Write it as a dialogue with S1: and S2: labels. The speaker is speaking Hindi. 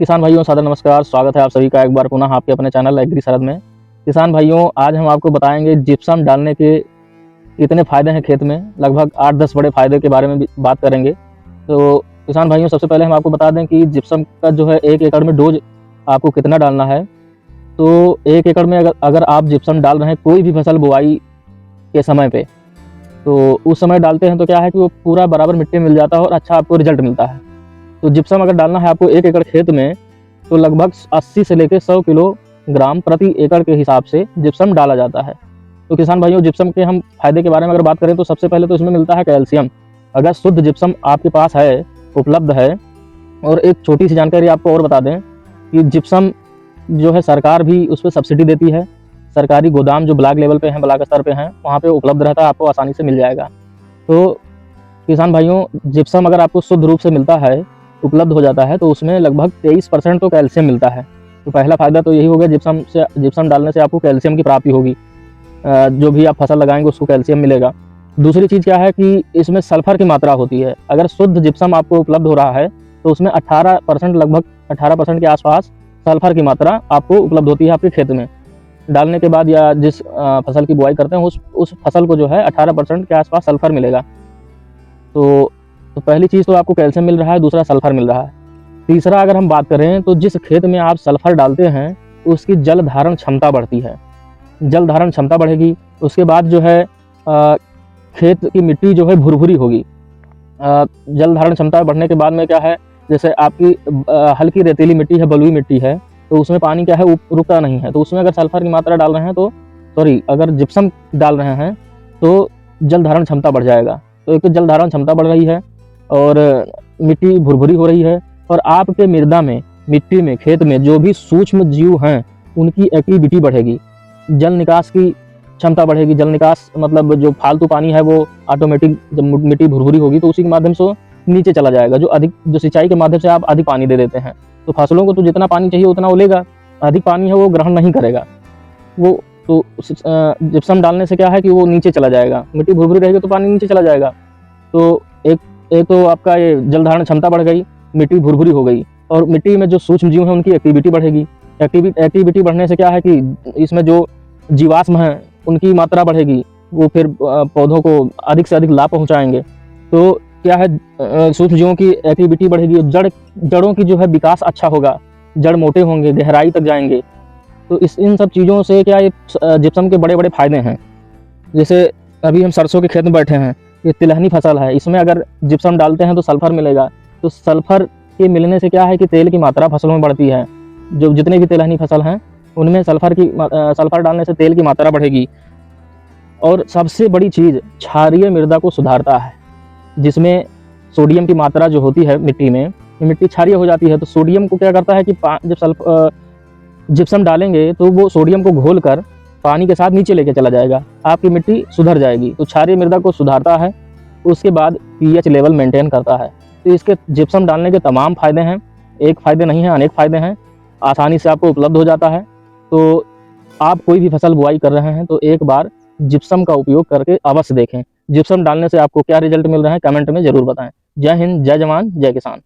S1: किसान भाइयों सादर नमस्कार। स्वागत है आप सभी का एक बार पुनः आपके अपने चैनल एग्री सरहद में। किसान भाइयों, आज हम आपको बताएंगे जिप्सम डालने के कितने फ़ायदे हैं खेत में। लगभग 8-10 बड़े फ़ायदे के बारे में भी बात करेंगे। तो किसान भाइयों, सबसे पहले हम आपको बता दें कि जिप्सम का जो है 1 एकड़ में डोज आपको कितना डालना है। तो 1 एकड़ में अगर आप जिप्सम डाल रहे हैं कोई भी फसल बुआई के समय पे, तो उस समय डालते हैं तो क्या है कि वो पूरा बराबर मिट्टी में मिल जाता है और अच्छा आपको रिजल्ट मिलता है। तो जिप्सम अगर डालना है आपको 1 एकड़ खेत में, तो लगभग 80 से लेकर 100 किलोग्राम प्रति एकड़ के हिसाब से जिप्सम डाला जाता है। तो किसान भाइयों, जिप्सम के हम फायदे के बारे में अगर बात करें तो सबसे पहले तो इसमें मिलता है कैल्शियम। अगर शुद्ध जिप्सम आपके पास है, उपलब्ध है। और एक छोटी सी जानकारी आपको और बता दें कि जिप्सम जो है सरकार भी उस पर सब्सिडी देती है। सरकारी गोदाम जो ब्लॉक लेवल पे हैं, ब्लॉक स्तर पे हैं, वहाँ पे उपलब्ध रहता है, आपको आसानी से मिल जाएगा। तो किसान भाइयों, जिप्सम अगर आपको शुद्ध रूप से मिलता है, उपलब्ध हो जाता है, तो उसमें लगभग 23% तो कैल्शियम मिलता है। तो पहला फ़ायदा तो यही हो गया, जिप्सम डालने से आपको कैल्शियम की प्राप्ति होगी। जो भी आप फसल लगाएंगे उसको कैल्शियम मिलेगा। दूसरी चीज़ क्या है कि इसमें सल्फर की मात्रा होती है। अगर शुद्ध जिप्सम आपको उपलब्ध हो रहा है तो उसमें 18%, लगभग 18% के आसपास सल्फर की मात्रा आपको उपलब्ध होती है आपके खेत में। डालने के बाद या जिस फसल की बुआई करते हैं उस फसल को जो है 18% के आसपास सल्फर मिलेगा। तो पहली चीज़ तो आपको कैल्शियम मिल रहा है, दूसरा सल्फर मिल रहा है। तीसरा अगर हम बात करें तो जिस खेत में आप सल्फर डालते हैं उसकी जल धारण क्षमता बढ़ती है। जल धारण क्षमता बढ़ेगी, उसके बाद जो है खेत की मिट्टी जो है भुरभुरी होगी। जल धारण क्षमता बढ़ने के बाद में क्या है, जैसे आपकी हल्की रेतीली मिट्टी है, बलुई मिट्टी है, तो उसमें पानी क्या है, रुकता नहीं है। तो उसमें अगर सल्फर की मात्रा डाल रहे हैं तो अगर जिप्सम डाल रहे हैं तो जल धारण क्षमता बढ़ जाएगा। तो एक तो जल धारण क्षमता बढ़ रही है और मिट्टी भुरभुरी हो रही है, और आपके मृदा में, मिट्टी में, खेत में जो भी सूक्ष्म जीव हैं उनकी एक्टिविटी बढ़ेगी। जल निकास की क्षमता बढ़ेगी। जल निकास मतलब जो फालतू पानी है वो ऑटोमेटिक, जब मिट्टी भुरभुरी होगी तो उसी के माध्यम से नीचे चला जाएगा। जो सिंचाई के माध्यम से आप अधिक पानी दे देते हैं तो फसलों को तो जितना पानी चाहिए उतना वो लेगा, अधिक पानी है वो ग्रहण नहीं करेगा। वो तो जिप्सम डालने से क्या है कि वो नीचे चला जाएगा। मिट्टी भुरभुरी रहेगी तो पानी नीचे चला जाएगा। तो एक तो आपका ये जल धारण क्षमता बढ़ गई, मिट्टी भुरभुरी हो गई, और मिट्टी में जो सूक्ष्म जीव हैं उनकी एक्टिविटी बढ़ेगी। एक्टिविटी बढ़ने से क्या है कि इसमें जो जीवाश्म हैं उनकी मात्रा बढ़ेगी, वो फिर पौधों को अधिक से अधिक लाभ पहुंचाएंगे। तो क्या है, सूक्ष्म जीवों की एक्टिविटी बढ़ेगी, जड़ों की जो है विकास अच्छा होगा, जड़ मोटे होंगे, गहराई तक जाएंगे। तो इन सब चीज़ों से क्या ये जिप्सम के बड़े बड़े फायदे हैं। जैसे अभी हम सरसों के खेत में बैठे हैं, ये तिलहनी फसल है, इसमें अगर जिप्सम डालते हैं तो सल्फर मिलेगा। तो सल्फर के मिलने से क्या है कि तेल की मात्रा फसलों में बढ़ती है। जो जितने भी तिलहनी फसल हैं उनमें सल्फर डालने से तेल की मात्रा बढ़ेगी। और सबसे बड़ी चीज़, क्षारीय मृदा को सुधारता है, जिसमें सोडियम की मात्रा जो होती है मिट्टी में, मिट्टी क्षारीय हो जाती है। तो सोडियम को क्या करता है कि जब जिप्सम डालेंगे तो वो सोडियम को घोल कर पानी के साथ नीचे लेके चला जाएगा, आपकी मिट्टी सुधर जाएगी। तो क्षारीय मृदा को सुधारता है, उसके बाद पीएच लेवल मेंटेन करता है। तो इसके जिप्सम डालने के तमाम फायदे हैं, एक फायदे नहीं है, अनेक फायदे हैं। आसानी से आपको उपलब्ध हो जाता है। तो आप कोई भी फसल बुआई कर रहे हैं तो एक बार जिप्सम का उपयोग करके अवश्य देखें। जिप्सम डालने से आपको क्या रिजल्ट मिल रहा है, कमेंट में ज़रूर बताएं। जय हिंद, जय जवान, जय किसान।